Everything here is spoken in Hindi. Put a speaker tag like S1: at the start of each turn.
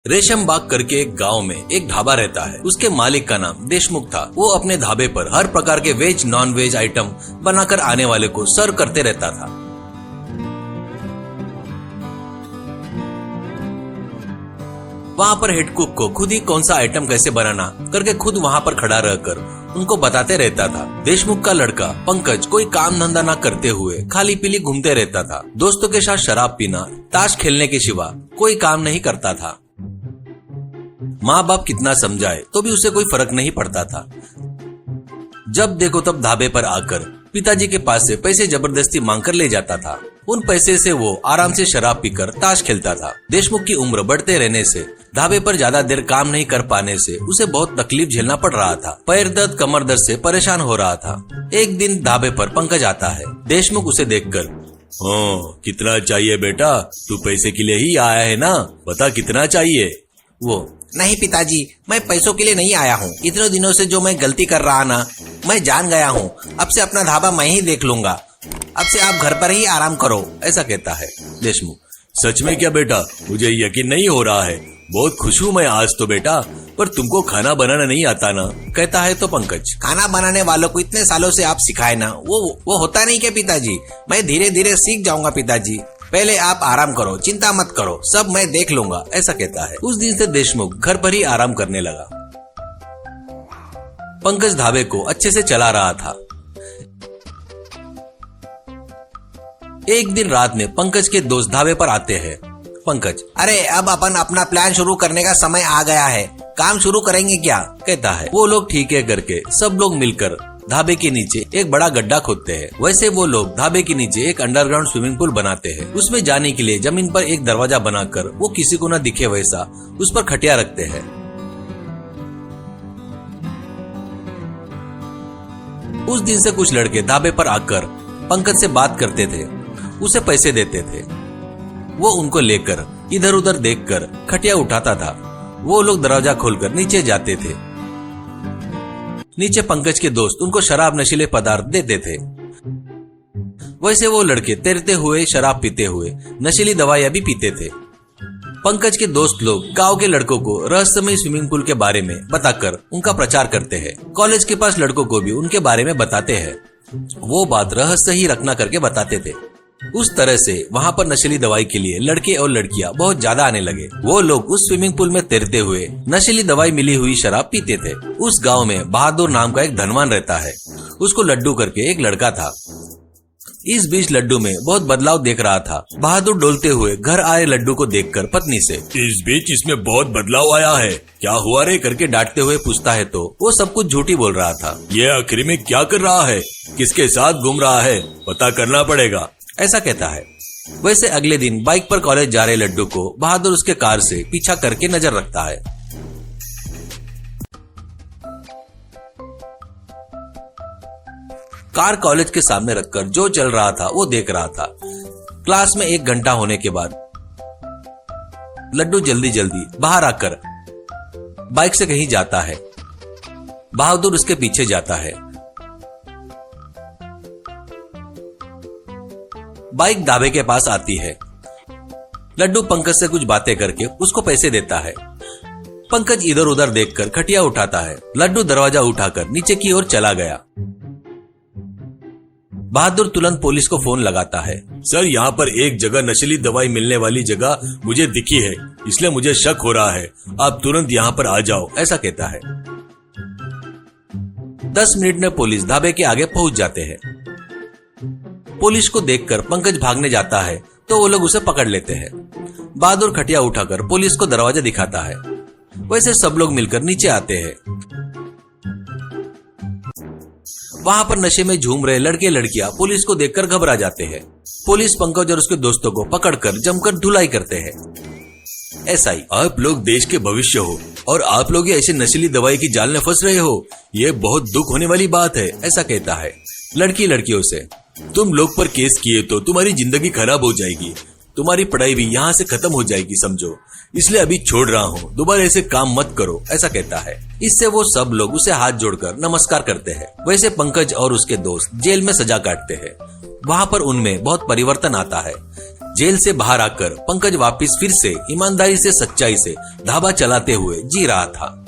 S1: रेशम बाग करके एक गांव में एक ढाबा रहता है। उसके मालिक का नाम देशमुख था। वो अपने ढाबे पर हर प्रकार के वेज नॉन वेज आइटम बनाकर आने वाले को सर्व करते रहता था। वहाँ पर हेड कुक को खुद ही कौन सा आइटम कैसे बनाना करके खुद वहाँ पर खड़ा रहकर उनको बताते रहता था। देशमुख का लड़का पंकज कोई काम धंधा न करते हुए खाली पीली घूमते रहता था। दोस्तों के साथ शराब पीना, ताश खेलने के सिवा कोई काम नहीं करता था। माँ बाप कितना समझाए तो भी उसे कोई फर्क नहीं पड़ता था। जब देखो तब ढाबे पर आकर पिताजी के पास से पैसे जबरदस्ती मांग कर ले जाता था। उन पैसे से वो आराम से शराब पीकर ताश खेलता था। देशमुख की उम्र बढ़ते रहने से ढाबे पर ज्यादा देर काम नहीं कर पाने से उसे बहुत तकलीफ झेलना पड़ रहा था। पैर दर्द, कमर दर्द से परेशान हो रहा था। एक दिन ढाबे पर पंकज आता है। देशमुख उसे देखकर, हाँ कितना चाहिए बेटा, तू पैसे के लिए ही आया है ना, बता कितना चाहिए। वो,
S2: नहीं पिताजी, मैं पैसों के लिए नहीं आया हूँ। इतने दिनों से जो मैं गलती कर रहा ना, मैं जान गया हूँ। अब से अपना ढाबा मैं ही देख लूंगा। अब से आप घर पर ही आराम करो,
S1: ऐसा कहता है देशमुख। सच में क्या बेटा, मुझे यकीन नहीं हो रहा है। बहुत खुश हूँ मैं आज तो बेटा, पर तुमको खाना बनाना नहीं आता ना, कहता है तो पंकज।
S2: खाना बनाने वालों को इतने सालों से आप सिखाए ना, वो होता नहीं क्या पिताजी? मैं धीरे धीरे सीख जाऊंगा पिताजी। पहले आप आराम करो, चिंता मत करो, सब मैं देख लूंगा, ऐसा कहता है। उस दिन से देशमुख घर पर ही आराम करने लगा। पंकज ढाबे को अच्छे से चला रहा था। एक दिन रात में पंकज के दोस्त ढाबे पर आते हैं। पंकज, अरे अब अपन अपना प्लान शुरू करने का समय आ गया है, काम शुरू करेंगे क्या, कहता है। वो लोग ठीक है करके सब लोग मिलकर ढाबे के नीचे एक बड़ा गड्ढा खोदते हैं। वैसे वो लोग ढाबे के नीचे एक अंडरग्राउंड स्विमिंग पूल बनाते हैं। उसमें जाने के लिए जमीन पर एक दरवाजा बनाकर वो किसी को न दिखे वैसा उस पर खटिया रखते हैं। उस दिन से कुछ लड़के ढाबे पर आकर पंकज से बात करते थे, उसे पैसे देते थे। वो उनको लेकर इधर उधर देखकर खटिया उठाता था। वो लोग दरवाजा खोलकर नीचे जाते थे। नीचे पंकज के दोस्त उनको शराब, नशीले पदार्थ देते थे। वैसे वो लड़के तैरते हुए, शराब पीते हुए, नशीली दवाइयां भी पीते थे। पंकज के दोस्त लोग गांव के लड़कों को रहस्यमय स्विमिंग पूल के बारे में बताकर उनका प्रचार करते हैं। कॉलेज के पास लड़कों को भी उनके बारे में बताते हैं। वो बात रहस्य ही रखना करके बताते थे। उस तरह से वहाँ पर नशीली दवाई के लिए लड़के और लड़कियां बहुत ज्यादा आने लगे। वो लोग उस स्विमिंग पूल में तैरते हुए नशीली दवाई मिली हुई शराब पीते थे। उस गांव में बहादुर नाम का एक धनवान रहता है। उसको लड्डू करके एक लड़का था। इस बीच लड्डू में बहुत बदलाव देख रहा था। बहादुर डोलते हुए घर आए लड्डू को देखकर पत्नी से,
S3: इस बीच इसमें बहुत बदलाव आया है, क्या हुआ रे,
S1: करके डांटते हुए पूछता है तो वो सब कुछ झूठी बोल रहा था।
S3: ये आखिर में क्या कर रहा है, किसके साथ घूम रहा है, पता करना पड़ेगा,
S1: ऐसा कहता है। वैसे अगले दिन बाइक पर कॉलेज जा रहे लड्डू को बहादुर उसके कार से पीछा करके नजर रखता है। कार कॉलेज के सामने रखकर जो चल रहा था वो देख रहा था। क्लास में 1 घंटा होने के बाद लड्डू जल्दी जल्दी बाहर आकर बाइक से कहीं जाता है। बहादुर उसके पीछे जाता है। बाइक ढाबे के पास आती है। लड्डू पंकज से कुछ बातें करके उसको पैसे देता है। पंकज इधर उधर देखकर खटिया उठाता है। लड्डू दरवाजा उठाकर नीचे की ओर चला गया। बहादुर तुरंत पुलिस को फोन लगाता है।
S3: सर, यहाँ पर एक जगह नशीली दवाई मिलने वाली जगह मुझे दिखी है, इसलिए मुझे शक हो रहा है, आप तुरंत यहाँ पर आ जाओ,
S1: ऐसा कहता है। 10 मिनट में पुलिस ढाबे के आगे पहुंच जाते हैं। पुलिस को देखकर पंकज भागने जाता है तो वो लोग उसे पकड़ लेते हैं। बहादुर खटिया उठाकर पुलिस को दरवाजा दिखाता है। वैसे सब लोग मिलकर नीचे आते हैं। वहां पर नशे में झूम रहे लड़के लड़कियां पुलिस को देखकर घबरा जाते हैं। पुलिस पंकज और उसके दोस्तों को पकड़कर जमकर धुलाई करते हैं। ऐसा ही,
S3: आप लोग देश के भविष्य हो और आप लोग ऐसे नशीली दवाई की जाल में फंस रहे हो, ये बहुत दुख होने वाली बात है,
S1: ऐसा कहता है। लड़की लड़कियों से,
S3: तुम लोग पर केस किए तो तुम्हारी जिंदगी खराब हो जाएगी, तुम्हारी पढ़ाई भी यहाँ से खत्म हो जाएगी समझो, इसलिए अभी छोड़ रहा हूँ, दोबारा ऐसे काम मत करो,
S1: ऐसा कहता है। इससे वो सब लोग उसे हाथ जोड़कर नमस्कार करते हैं। वैसे पंकज और उसके दोस्त जेल में सजा काटते हैं। वहाँ पर उनमें बहुत परिवर्तन आता है।
S2: जेल से बाहर आकर पंकज वापस फिर से ईमानदारी से सच्चाई से ढाबा चलाते हुए जी रहा था।